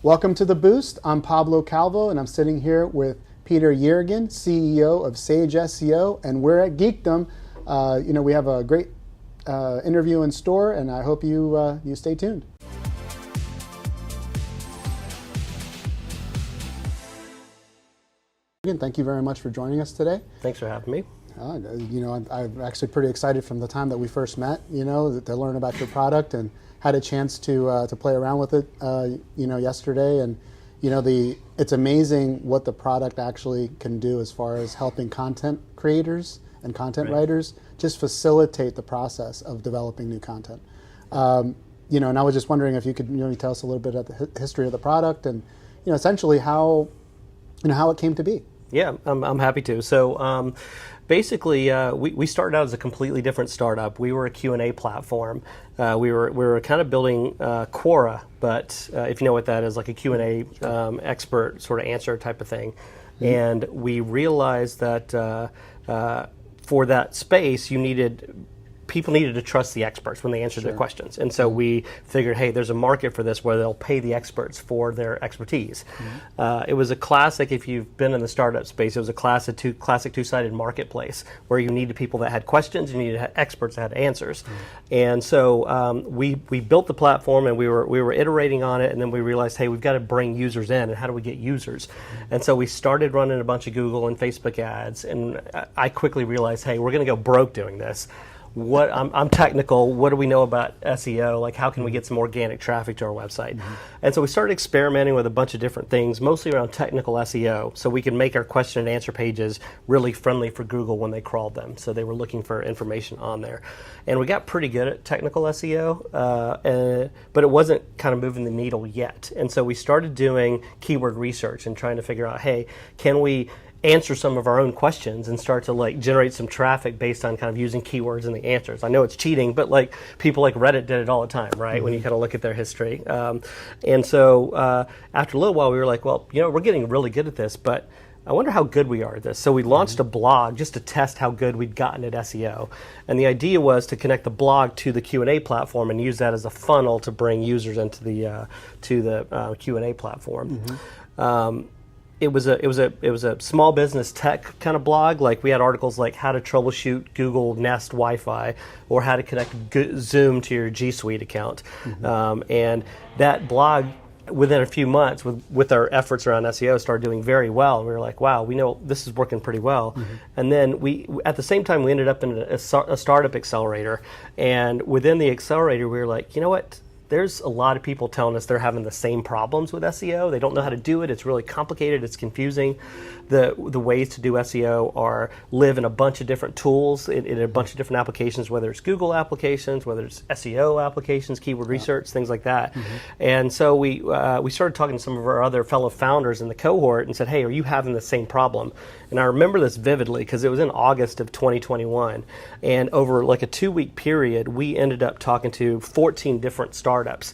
Welcome to The Boost. I'm Pablo Calvo, and I'm sitting here with Peter Yeargin, CEO of Sage SEO, and we're at Geekdom. We have a great interview in store, and I hope you stay tuned. Thank you very much for joining us today. Thanks for having me. I'm actually pretty excited from the time that we first met, to learn about your product, and had a chance to play around with it, yesterday. And, it's amazing what the product actually can do as far as helping content creators and content writers just facilitate the process of developing new content. And I was just wondering if you could tell us a little bit about the history of the product and, essentially how it came to be. Yeah, I'm happy to. So basically, we started out as a completely different startup. We were a Q&A platform. We were kind of building Quora, but if you know what that is, like a Q&A expert sort of answer type of thing. Mm-hmm. And we realized that for that space, people needed to trust the experts when they answered their questions. And so we figured, hey, there's a market for this where they'll pay the experts for their expertise. Mm-hmm. It was a classic, if you've been in the startup space, it was a classic two-sided marketplace where you needed people that had questions, you needed experts that had answers. Mm-hmm. And so we built the platform, and we were iterating on it, and then we realized, hey, we've got to bring users in, and how do we get users? Mm-hmm. And so we started running a bunch of Google and Facebook ads, and I quickly realized, hey, we're going to go broke doing this. I'm technical. What do we know about SEO? Like, how can we get some organic traffic to our website? Mm-hmm. And so we started experimenting with a bunch of different things, mostly around technical SEO, so we could make our question and answer pages really friendly for Google when they crawled them. So they were looking for information on there. And we got pretty good at technical SEO, but it wasn't kind of moving the needle yet. And so we started doing keyword research and trying to figure out, hey, can we answer some of our own questions and start to generate some traffic based on kind of using keywords in the answers. I know it's cheating, but people like Reddit did it all the time, right? Mm-hmm. When you kind of look at their history. And so after a little while, we were like, well, we're getting really good at this, but I wonder how good we are at this. So we launched a blog just to test how good we'd gotten at SEO. And the idea was to connect the blog to the Q&A platform and use that as a funnel to bring users into the Q&A platform. Mm-hmm. It was a small business tech kind of blog. Like, we had articles like how to troubleshoot Google Nest Wi-Fi, or how to connect Zoom to your G Suite account. Mm-hmm. And that blog, within a few months, with our efforts around SEO, started doing very well. And we were like, wow, we know this is working pretty well. Mm-hmm. And then at the same time, we ended up in a startup accelerator. And within the accelerator, we were like, you know what? There's a lot of people telling us they're having the same problems with SEO. They don't know how to do it. It's really complicated. It's confusing. The ways to do SEO live in a bunch of different tools, in a bunch of different applications, whether it's Google applications, whether it's SEO applications, keyword research, things like that. Mm-hmm. And so we started talking to some of our other fellow founders in the cohort and said, hey, are you having the same problem? And I remember this vividly because it was in August of 2021. And over like a 2-week period, we ended up talking to 14 different startups,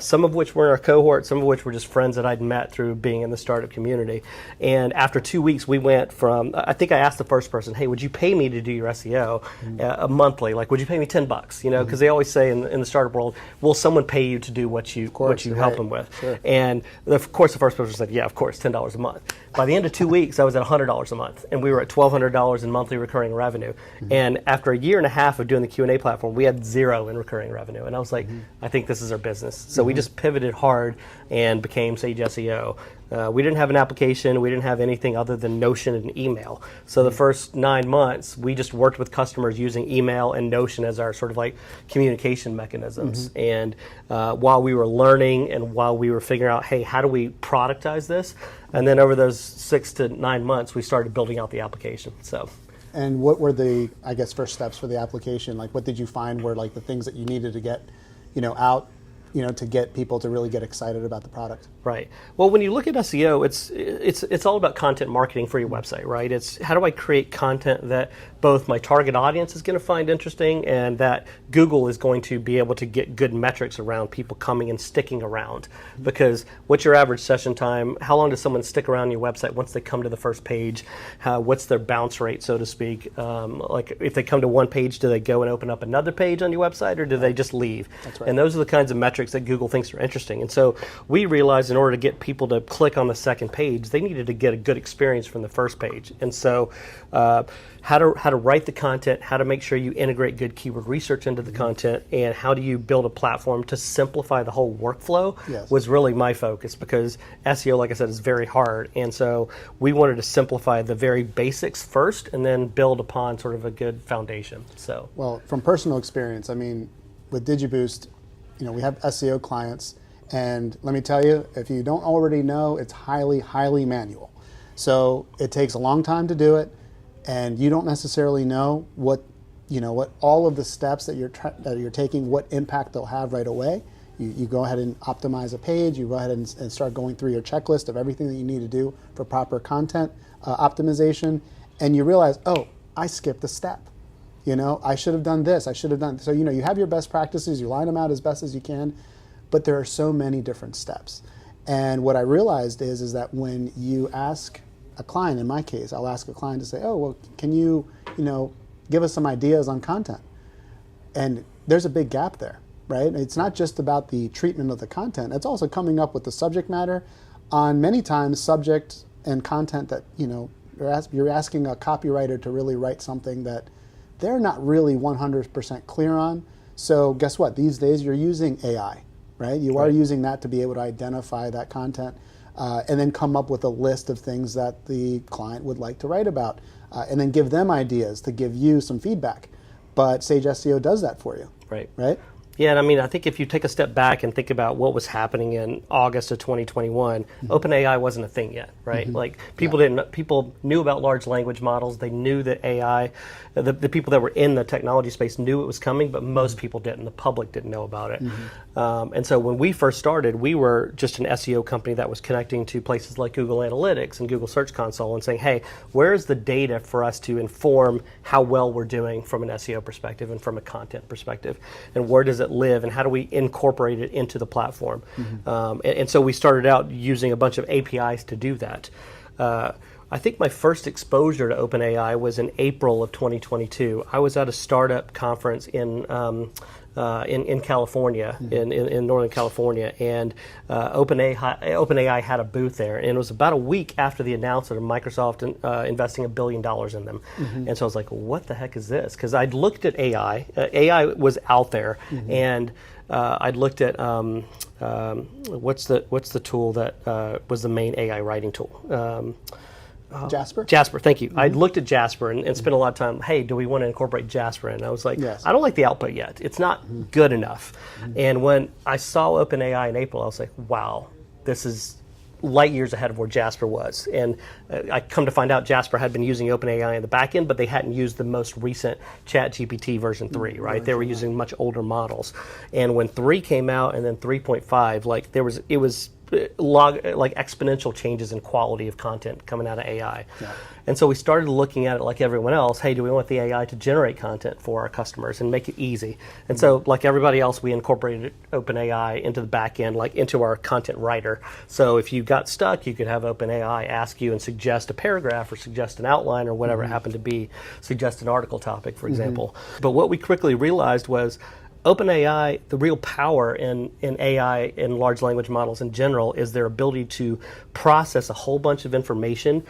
some of which were in our cohort, some of which were just friends that I'd met through being in the startup community. And after 2 weeks, we went from, I think I asked the first person, hey, would you pay me to do your SEO monthly? Like, would you pay me $10? Because they always say in the startup world, will someone pay you to do what you help them with? Sure. And of course, the first person said, yeah, of course, $10 a month. By the end of 2 weeks, I was at $100 a month, and we were at $1,200 in monthly recurring revenue. Mm-hmm. And after a year and a half of doing the Q&A platform, we had 0 in recurring revenue. And I was like, I think this is our business. So we just pivoted hard and became Sage SEO. We didn't have an application. We didn't have anything other than Notion and email. So the first 9 months, we just worked with customers using email and Notion as our sort of like communication mechanisms. Mm-hmm. And while we were learning and while we were figuring out, hey, how do we productize this? And then over those 6 to 9 months, we started building out the application. So. And what were the, first steps for the application? Like, what did you find were like the things that you needed to get, out, to get people to really get excited about the product? Right. Well, when you look at SEO, it's all about content marketing for your website, right? It's how do I create content that both my target audience is going to find interesting and that Google is going to be able to get good metrics around people coming and sticking around. Because what's your average session time? How long does someone stick around your website once they come to the first page? What's their bounce rate, so to speak? Like if they come to one page, do they go and open up another page on your website, or do they just leave? That's right. And those are the kinds of metrics metrics that Google thinks are interesting. And so we realized in order to get people to click on the second page, they needed to get a good experience from the first page. And so how to write the content, how to make sure you integrate good keyword research into the content, and how do you build a platform to simplify the whole workflow was really my focus, because SEO, like I said, is very hard. And so we wanted to simplify the very basics first and then build upon sort of a good foundation. So, well, from personal experience, I mean, with DigiBoost, we have SEO clients, and let me tell you, if you don't already know, it's highly, highly manual. So it takes a long time to do it, and you don't necessarily know what all of the steps that you're taking, what impact they'll have right away. You go ahead and optimize a page. You go ahead and start going through your checklist of everything that you need to do for proper content optimization, and you realize, oh, I skipped a step. I should have done this. I should have done. So you have your best practices. You line them out as best as you can, but there are so many different steps. And what I realized is that when you ask a client, in my case, I'll ask a client to say, oh, well, can you give us some ideas on content? And there's a big gap there, right? It's not just about the treatment of the content. It's also coming up with the subject matter on many times subject and content that, you're asking a copywriter to really write something that they're not really 100% clear on. So guess what? These days you're using AI, right? You are using that to be able to identify that content and then come up with a list of things that the client would like to write about and then give them ideas to give you some feedback. But Sage SEO does that for you. Right? Yeah, and I mean, I think if you take a step back and think about what was happening in August of 2021, OpenAI wasn't a thing yet, right? Like people knew about large language models. They knew that AI, the people that were in the technology space knew it was coming, but most people didn't. The public didn't know about it. And so when we first started, we were just an SEO company that was connecting to places like Google Analytics and Google Search Console and saying, hey, where's the data for us to inform how well we're doing from an SEO perspective and from a content perspective? And where does it live, and how do we incorporate it into the platform? And so we started out using a bunch of APIs to do that. I think my first exposure to OpenAI was in April of 2022. I was at a startup conference in California, in Northern California, and OpenAI had a booth there, and it was about a week after the announcement of Microsoft investing $1 billion in them. And so I was like, what the heck is this? Because I'd looked at AI. AI was out there, and I'd looked at what's the tool that was the main AI writing tool? Jasper? Jasper, thank you. I'd looked at Jasper and spent a lot of time, hey, do we want to incorporate Jasper? And I was like, I don't like the output yet. It's not good enough. And when I saw OpenAI in April, I was like, wow, this is light years ahead of where Jasper was. And I come to find out Jasper had been using OpenAI in the back end, but they hadn't used the most recent ChatGPT version 3, right? They were using much older models. And when 3 came out and then 3.5, like it was like exponential changes in quality of content coming out of AI. And so we started looking at it like everyone else. Hey, do we want the AI to generate content for our customers and make it easy? And so like everybody else, we incorporated OpenAI into the back end, like into our content writer. So if you got stuck, you could have OpenAI ask you and suggest a paragraph or suggest an outline or whatever it happened to be, suggest an article topic, for example. But what we quickly realized was OpenAI, the real power in AI and large language models in general is their ability to process a whole bunch of information,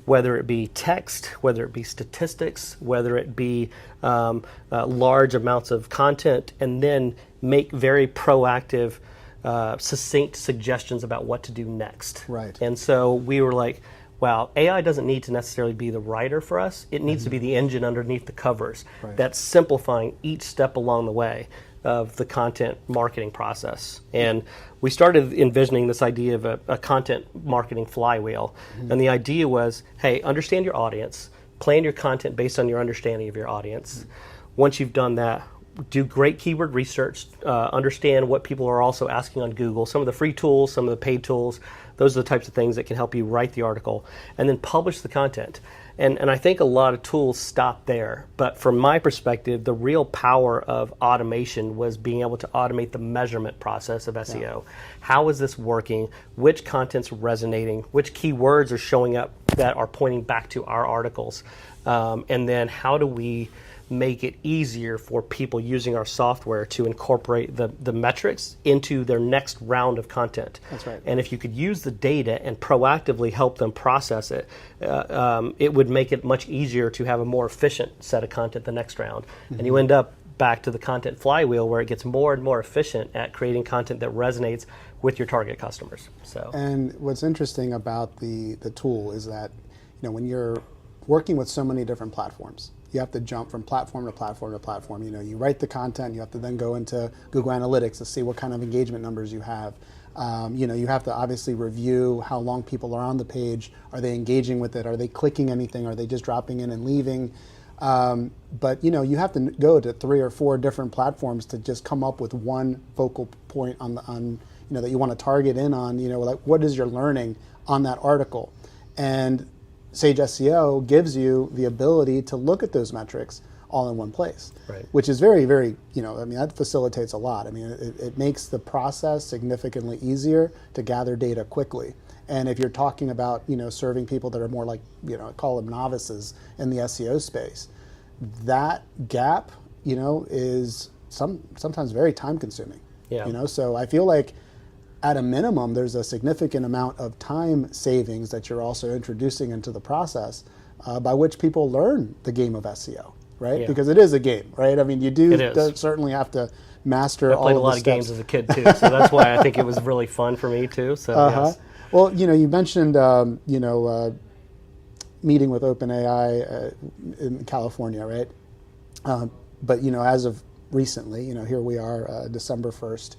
whether it be text, whether it be statistics, whether it be large amounts of content, and then make very proactive, succinct suggestions about what to do next. And so we were like, wow, AI doesn't need to necessarily be the writer for us. It needs to be the engine underneath the covers that's simplifying each step along the way of the content marketing process. And we started envisioning this idea of a content marketing flywheel. And the idea was, hey, understand your audience, plan your content based on your understanding of your audience. Once you've done that, do great keyword research, understand what people are also asking on Google, some of the free tools, some of the paid tools. Those are the types of things that can help you write the article, and then publish the content. And I think a lot of tools stop there. But from my perspective, the real power of automation was being able to automate the measurement process of SEO. How is this working? Which content's resonating? Which keywords are showing up that are pointing back to our articles? And then how do we make it easier for people using our software to incorporate the metrics into their next round of content. That's right. And if you could use the data and proactively help them process it, it would make it much easier to have a more efficient set of content the next round. And you end up back to the content flywheel where it gets more and more efficient at creating content that resonates with your target customers. So, and what's interesting about the tool is that, when you're working with so many different platforms, you have to jump from platform to platform to platform. You write the content, you have to then go into Google Analytics to see what kind of engagement numbers you have. You have to obviously review how long people are on the page. Are they engaging with it? Are they clicking anything? Are they just dropping in and leaving? But you have to go to 3 or 4 different platforms to just come up with one focal point on that you want to target in on. Like what is your learning on that article? And Sage SEO gives you the ability to look at those metrics all in one place, right. Which is very, very, that facilitates a lot. It makes the process significantly easier to gather data quickly. And if you're talking about, serving people that are more like, I call them novices in the SEO space, that gap, is sometimes very time consuming. Yeah. So I feel like at a minimum, there's a significant amount of time savings that you're also introducing into the process by which people learn the game of SEO, right? Yeah. Because it is a game, right? You do certainly have to master all of the steps. I played a lot of games as a kid too, so that's why I think it was really fun for me too. So yes. Well, you mentioned meeting with OpenAI in California, right? But as of recently, here we are, December 1st,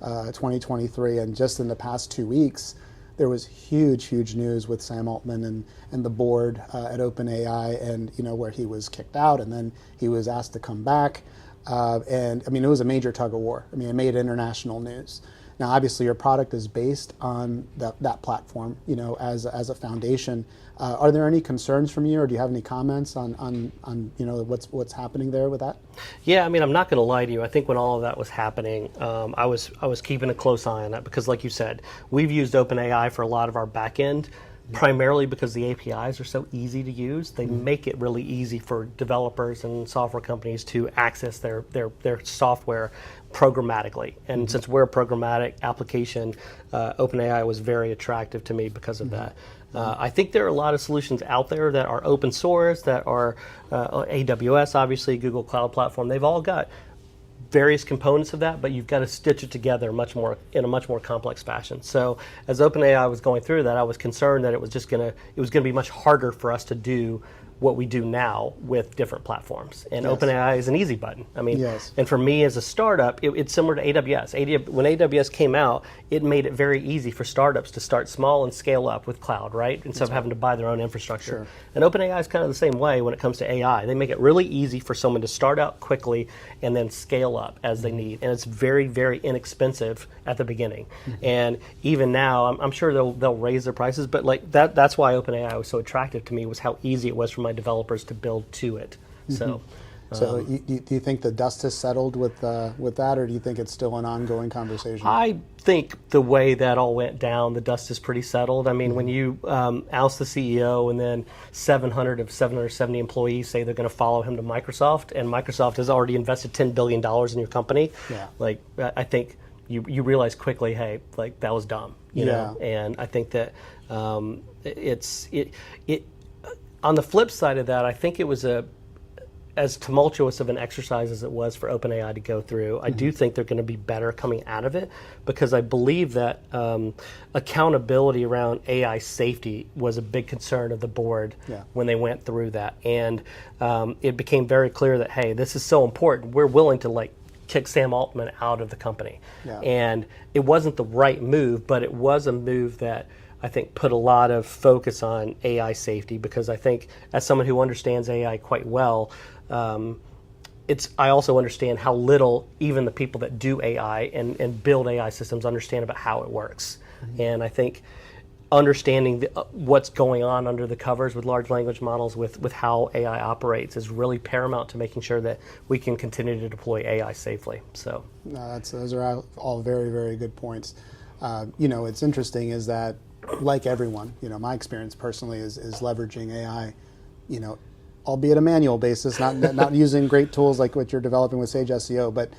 2023, and just in the past 2 weeks, there was huge news with Sam Altman and the board at OpenAI, and where he was kicked out, and then he was asked to come back, and it was a major tug of war. It made international news. Now, obviously, your product is based on that platform, as a foundation. Are there any concerns from you, or do you have any comments on what's happening there with that? Yeah, I'm not going to lie to you. I think when all of that was happening, I was keeping a close eye on that because, like you said, we've used OpenAI for a lot of our back end. Primarily because the APIs are so easy to use. They make it really easy for developers and software companies to access their software programmatically. And since we're a programmatic application, OpenAI was very attractive to me because of that. I think there are a lot of solutions out there that are open source, that are AWS, obviously, Google Cloud Platform. They've all got various components of that, but you've got to stitch it together in a much more complex fashion. So as OpenAI was going through that, I was concerned that it was going to be much harder for us to do what we do now with different platforms. And OpenAI is an easy button. And for me as a startup, it's similar to AWS. When AWS came out, it made it very easy for startups to start small and scale up with cloud, right? Instead of having to buy their own infrastructure. Sure. And OpenAI is kind of the same way when it comes to AI. They make it really easy for someone to start out quickly and then scale up as they need. And it's very, very inexpensive at the beginning. And even now, I'm sure they'll raise their prices, but like that's why OpenAI was so attractive to me, was how easy it was for my developers to build to it. So do you think the dust has settled with that, or do you think it's still an ongoing conversation? I think the way that all went down, the dust is pretty settled. When you oust the CEO and then 700 of 770 employees say they're going to follow him to Microsoft, and Microsoft has already invested $10 billion in your company, I think you realize quickly, hey, like that was dumb, you know? And I think that it on the flip side of that, I think it was as tumultuous of an exercise as it was for OpenAI to go through. I do think they're going to be better coming out of it, because I believe that accountability around AI safety was a big concern of the board when they went through that. And it became very clear that, hey, this is so important. We're willing to kick Sam Altman out of the company. And it wasn't the right move, but it was a move that I think put a lot of focus on AI safety, because I think as someone who understands AI quite well, I also understand how little even the people that do AI and build AI systems understand about how it works. And I think understanding what's going on under the covers with large language models, with how AI operates, is really paramount to making sure that we can continue to deploy AI safely. So, no, those are all very, very good points. It's interesting is that, like everyone, my experience personally is leveraging AI, albeit a manual basis, not using great tools like what you're developing with Sage SEO, but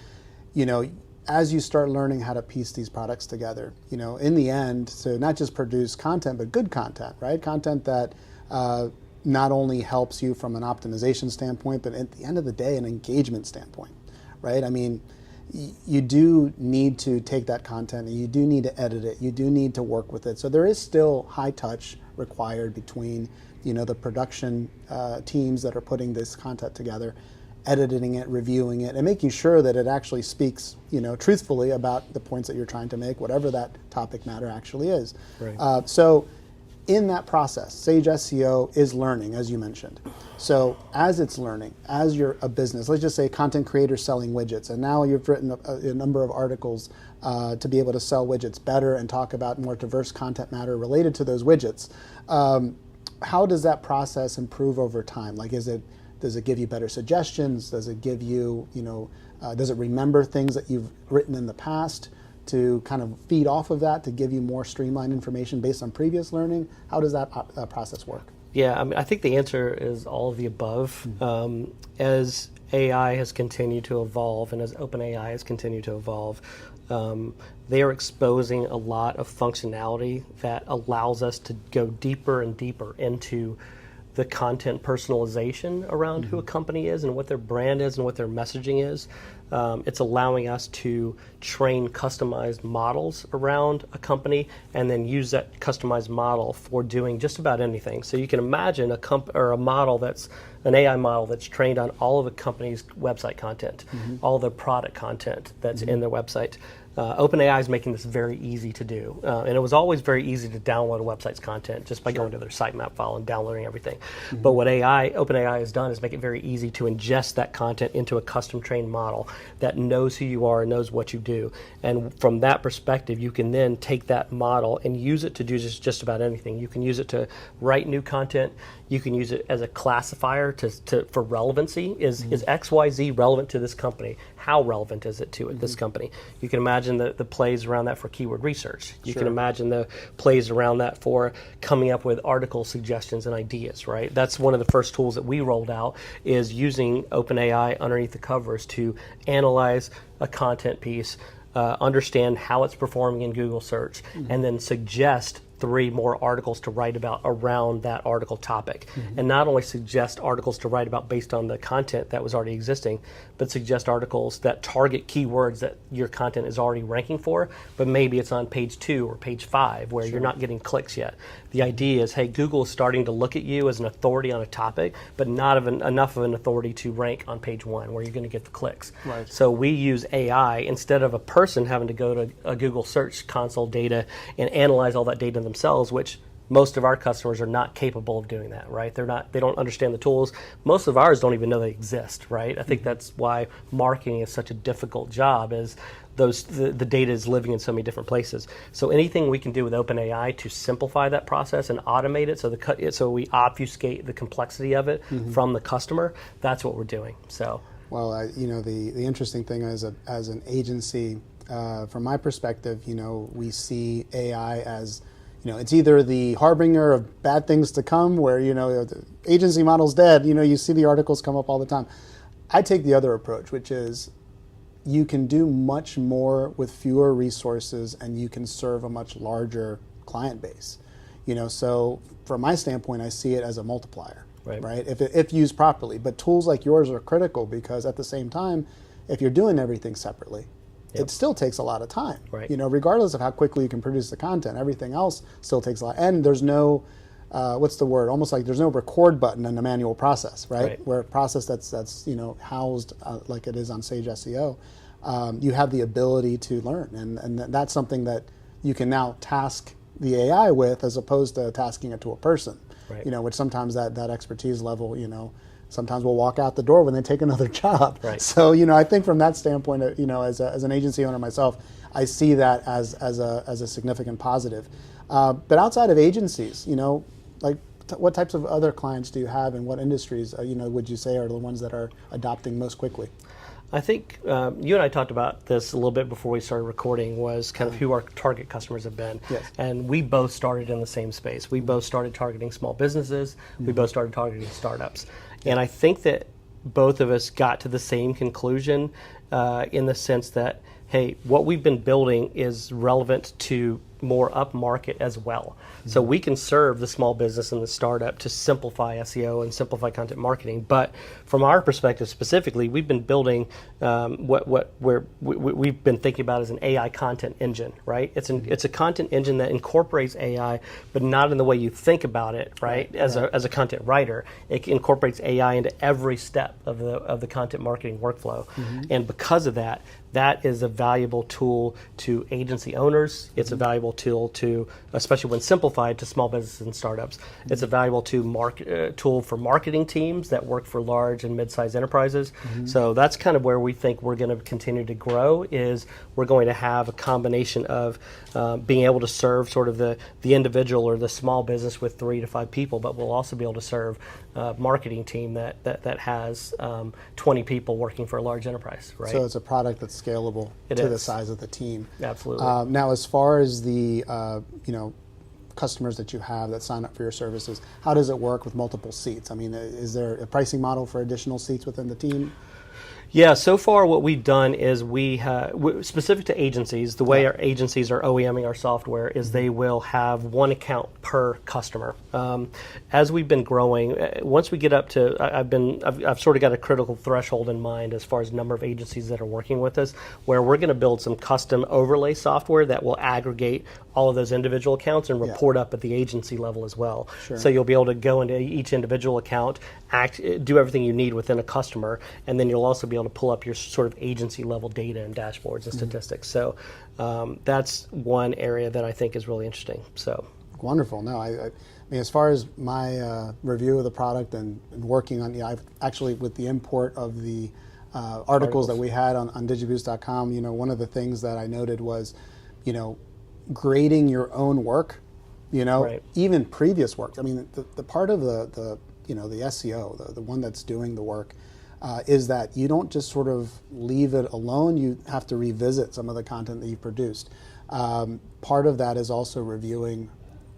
as you start learning how to piece these products together, in the end, to not just produce content, but good content, right? Content that not only helps you from an optimization standpoint, but at the end of the day, an engagement standpoint, right? I mean, you do need to take that content and you do need to edit it. You do need to work with it. So there is still high touch required between, the production teams that are putting this content together, editing it, reviewing it, and making sure that it actually speaks, truthfully about the points that you're trying to make, whatever that topic matter actually is. Right. So in that process, Sage SEO is learning, as you mentioned. So as it's learning, as you're a business, let's just say content creator selling widgets, and now you've written a number of articles to be able to sell widgets better and talk about more diverse content matter related to those widgets. How does that process improve over time? Like, does it give you better suggestions? Does it give you, does it remember things that you've written in the past to kind of feed off of that to give you more streamlined information based on previous learning? How does that process work? Yeah, I mean, I think the answer is all of the above. As AI has continued to evolve and as OpenAI has continued to evolve, they are exposing a lot of functionality that allows us to go deeper and deeper into the content personalization around who a company is and what their brand is and what their messaging is. It's allowing us to train customized models around a company and then use that customized model for doing just about anything. So you can imagine a model that's an AI model that's trained on all of a company's website content, all the product content that's in their website. OpenAI is making this very easy to do. And it was always very easy to download a website's content just by going to their sitemap file and downloading everything. But what OpenAI has done is make it very easy to ingest that content into a custom trained model that knows who you are and knows what you do. And from that perspective, you can then take that model and use it to do just about anything. You can use it to write new content. You can use it as a classifier for relevancy. Is XYZ relevant to this company? How relevant is it to this company? You can imagine the plays around that for keyword research. You can imagine the plays around that for coming up with article suggestions and ideas, right? That's one of the first tools that we rolled out, is using OpenAI underneath the covers to analyze a content piece, understand how it's performing in Google search, and then suggest 3 more articles to write about around that article topic. And not only suggest articles to write about based on the content that was already existing, but suggest articles that target keywords that your content is already ranking for, but maybe it's on page 2 or page 5 where you're not getting clicks yet. The idea is, hey, Google is starting to look at you as an authority on a topic, but not enough of an authority to rank on page 1 where you're going to get the clicks. Right. So we use AI instead of a person having to go to a Google Search Console data and analyze all that data themselves, which most of our customers are not capable of doing that, right? They don't understand the tools. Most of ours don't even know they exist, right? I think that's why marketing is such a difficult job, is the data is living in so many different places. So anything we can do with OpenAI to simplify that process and automate it so we obfuscate the complexity of it from the customer, that's what we're doing. So, well, the interesting thing is, as an agency, from my perspective, we see AI as, it's either the harbinger of bad things to come, where, the agency model's dead, you see the articles come up all the time. I take the other approach, which is you can do much more with fewer resources and you can serve a much larger client base. So from my standpoint, I see it as a multiplier, right? If used properly. But tools like yours are critical, because at the same time, if you're doing everything separately, it still takes a lot of time. Right. Regardless of how quickly you can produce the content, everything else still takes a lot. And there's no, what's the word? Almost like there's no record button in the manual process, right? Where a process that's housed like it is on Sage SEO, you have the ability to learn, and that's something that you can now task the AI with, as opposed to tasking it to a person. Right. Which sometimes that expertise level, sometimes will walk out the door when they take another job. Right. So, I think from that standpoint, as an agency owner myself, I see that as a significant positive. But outside of agencies, what types of other clients do you have, and what industries, would you say are the ones that are adopting most quickly? I think you and I talked about this a little bit before we started recording, was kind of who our target customers have been. Yes. And we both started in the same space. We both started targeting small businesses. We both started targeting startups. And I think that both of us got to the same conclusion in the sense that, hey, what we've been building is relevant to more upmarket as well. So we can serve the small business and the startup to simplify SEO and simplify content marketing. But from our perspective specifically, we've been building we've been thinking about as an AI content engine, right? It's a content engine that incorporates AI, but not in the way you think about it, right? As a content writer, it incorporates AI into every step of the content marketing workflow. And because of that, that is a valuable tool to agency owners. It's a valuable tool to, especially when simplified, to small businesses and startups. It's a valuable tool for marketing teams that work for large and mid-sized enterprises. So that's kind of where we think we're going to continue to grow, is we're going to have a combination of being able to serve sort of the individual or the small business with 3 to 5 people, but we'll also be able to serve a marketing team that has 20 people working for a large enterprise, right? So it's a product that's scalable to the size of the team. Absolutely. Now, as far as the customers that you have that sign up for your services, how does it work with multiple seats? I mean, is there a pricing model for additional seats within the team? Yeah, so far what we've done is specific to agencies, the way our agencies are OEMing our software is they will have one account per customer. As we've been growing, once we get up to, I've sort of got a critical threshold in mind as far as number of agencies that are working with us, where we're going to build some custom overlay software that will aggregate all of those individual accounts and report up at the agency level as well. Sure. So you'll be able to go into each individual account, do everything you need within a customer, and then you'll also be able to pull up your sort of agency level data and dashboards and statistics. So that's one area that I think is really interesting. So wonderful. No, I mean, as far as my review of the product and working on, I've actually, with the import of the articles that we had on digiboost.com, one of the things that I noted was, grading your own work, even previous work. I mean, the part of the SEO, the one that's doing the work, is that you don't just sort of leave it alone. You have to revisit some of the content that you've produced. Part of that is also reviewing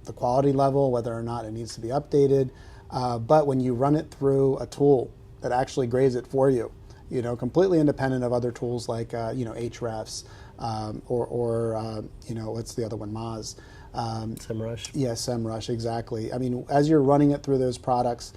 the quality level, whether or not it needs to be updated. But when you run it through a tool that actually grades it for you, completely independent of other tools like Ahrefs or what's the other one, Moz. SEMrush. Yeah, SEMrush, exactly. I mean, as you're running it through those products,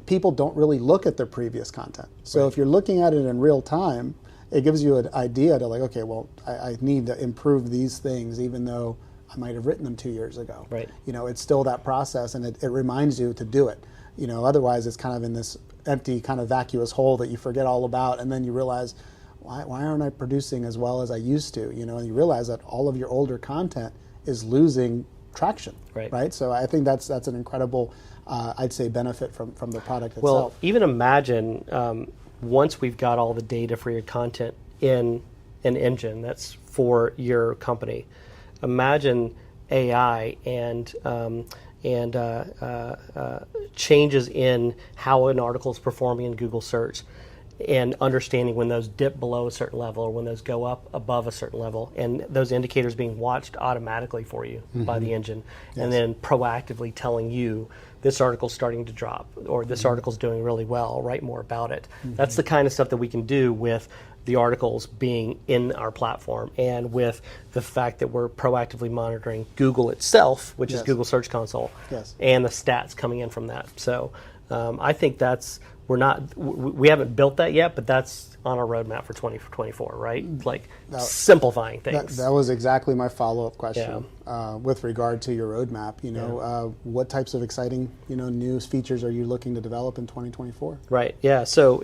people don't really look at their previous content. So if you're looking at it in real time, it gives you an idea to like, okay, well, I need to improve these things, even though I might have written them 2 years ago. Right. It's still that process, and it reminds you to do it. Otherwise it's kind of in this empty kind of vacuous hole that you forget all about, and then you realize, why aren't I producing as well as I used to? And you realize that all of your older content is losing traction. Right. So I think that's an incredible, I'd say, benefit from the product itself. Well, even imagine once we've got all the data for your content in an engine that's for your company. Imagine AI and changes in how an article is performing in Google search, and understanding when those dip below a certain level or when those go up above a certain level, and those indicators being watched automatically for you by the engine, and then proactively telling you this article's starting to drop, or this article's doing really well, write more about it. That's the kind of stuff that we can do with the articles being in our platform, and with the fact that we're proactively monitoring Google itself, which is Google Search Console, and the stats coming in from that. So I think we haven't built that yet, but that's on our roadmap for 2024, right? Like simplifying things. That was exactly my follow-up question with regard to your roadmap. What types of exciting new features are you looking to develop in 2024? Right. Yeah. So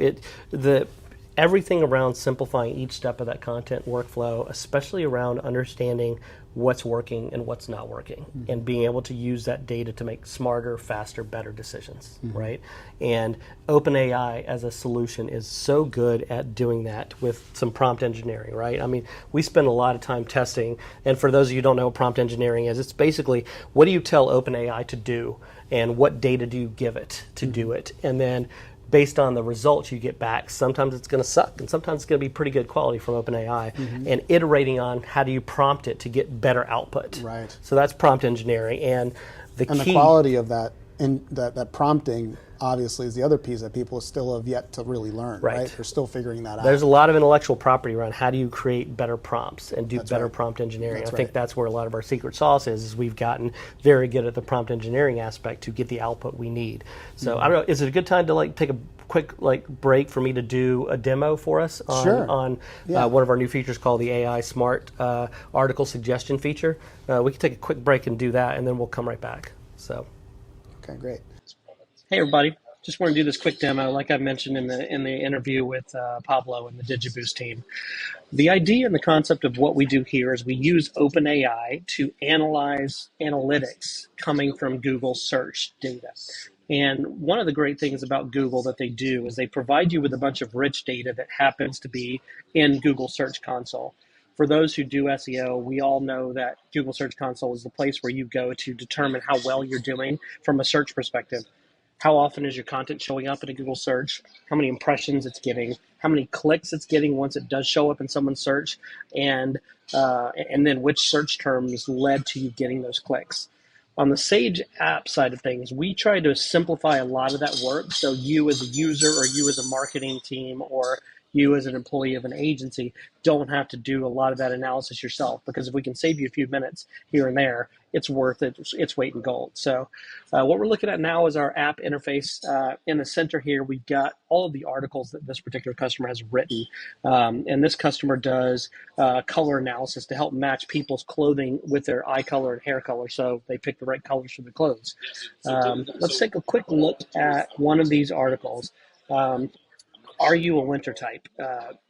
everything around simplifying each step of that content workflow, especially around understanding what's working and what's not working, and being able to use that data to make smarter, faster, better decisions, right? And OpenAI as a solution is so good at doing that with some prompt engineering, right? I mean, we spend a lot of time testing, and for those of you who don't know what prompt engineering is, it's basically, what do you tell OpenAI to do, and what data do you give it to do it? And then based on the results you get back, sometimes it's going to suck, and sometimes it's going to be pretty good quality from OpenAI, and iterating on how do you prompt it to get better output. Right. So that's prompt engineering, and the quality of that and that prompting obviously is the other piece that people still have yet to really learn, right? They're still figuring that out. There's a lot of intellectual property around how do you create better prompts and do better prompt engineering. That's I think that's where a lot of our secret sauce is we've gotten very good at the prompt engineering aspect to get the output we need. So I don't know, is it a good time to like take a quick break for me to do a demo for us on one of our new features called the AI Smart Article Suggestion feature? We can take a quick break and do that, and then we'll come right back. So, okay, great. Hey everybody, just want to do this quick demo, like I mentioned in the interview with Pablo and the DigiBoost team. The idea and the concept of what we do here is we use OpenAI to analyze analytics coming from Google search data. And one of the great things about Google that they do is they provide you with a bunch of rich data that happens to be in Google Search Console. For those who do SEO, we all know that Google Search Console is the place where you go to determine how well you're doing from a search perspective. How often is your content showing up in a Google search? How many impressions it's getting? How many clicks it's getting once it does show up in someone's search? And then which search terms led to you getting those clicks? On the Sage app side of things, we try to simplify a lot of that work. So you as a user or you as a marketing team or you as an employee of an agency don't have to do a lot of that analysis yourself, because if we can save you a few minutes here and there, it's worth it. It's weight in gold. So what we're looking at now is our app interface. In the center here, we've got all of the articles that this particular customer has written. And this customer does color analysis to help match people's clothing with their eye color and hair color, so they pick the right colors for the clothes. Let's take a quick look at one of these articles. Are you a winter type?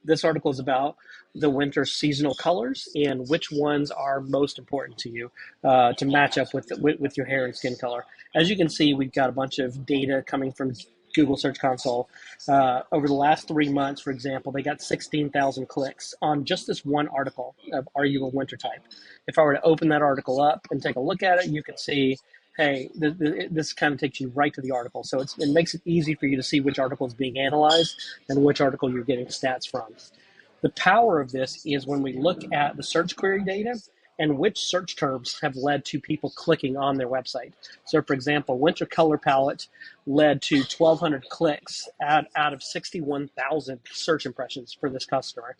This article is about the winter seasonal colors and which ones are most important to you to match up with your hair and skin color. As you can see, we've got a bunch of data coming from Google Search Console. Over the last 3 months, for example, they got 16,000 clicks on just this one article of Are You a Winter Type? If I were to open that article up and take a look at it, you can see, hey, this kind of takes you right to the article. So it makes it easy for you to see which article is being analyzed and which article you're getting stats from. The power of this is when we look at the search query data and which search terms have led to people clicking on their website. So for example, winter color palette led to 1,200 clicks out of 61,000 search impressions for this customer.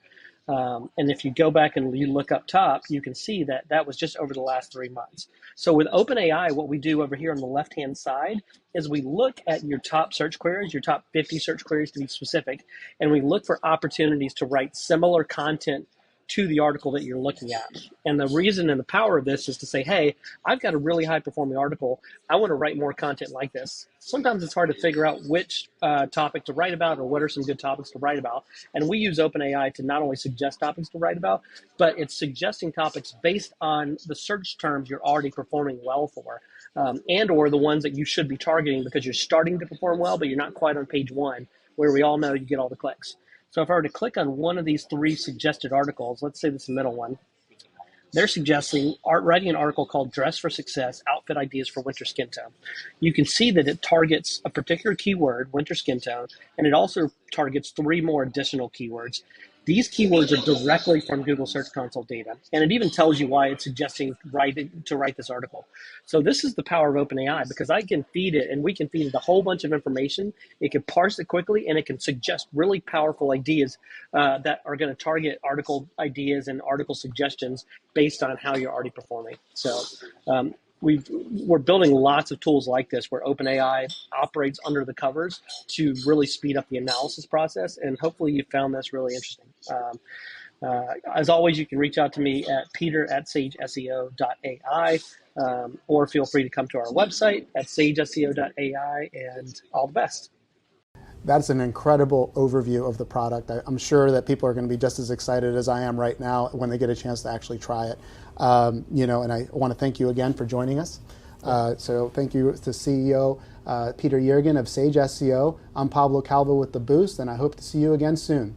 And if you go back and you look up top, you can see that that was just over the last 3 months. So with OpenAI, what we do over here on the left-hand side is we look at your top search queries, your top 50 search queries to be specific, and we look for opportunities to write similar content to the article that you're looking at. And the reason and the power of this is to say, hey, I've got a really high performing article. I want to write more content like this. Sometimes it's hard to figure out which topic to write about or what are some good topics to write about. And we use OpenAI to not only suggest topics to write about, but it's suggesting topics based on the search terms you're already performing well for, and or the ones that you should be targeting because you're starting to perform well, but you're not quite on page one, where we all know you get all the clicks. So if I were to click on one of these 3 suggested articles, let's say this is the middle one, they're suggesting writing an article called Dress for Success, Outfit Ideas for Winter Skin Tone. You can see that it targets a particular keyword, winter skin tone, and it also targets 3 more additional keywords. These keywords are directly from Google Search Console data, and it even tells you why it's suggesting to write this article. So this is the power of OpenAI, because I can feed it, and we can feed it a whole bunch of information. It can parse it quickly, and it can suggest really powerful ideas that are going to target article ideas and article suggestions based on how you're already performing. So we're building lots of tools like this where OpenAI operates under the covers to really speed up the analysis process, and hopefully you found this really interesting. As always, you can reach out to me at peter@sageseo.ai, or feel free to come to our website at sageseo.ai, and all the best. That's an incredible overview of the product. I'm sure that people are going to be just as excited as I am right now when they get a chance to actually try it. And I want to thank you again for joining us. So thank you to CEO Peter Yeargin of Sage SEO. I'm Pablo Calvo with The Boost, and I hope to see you again soon.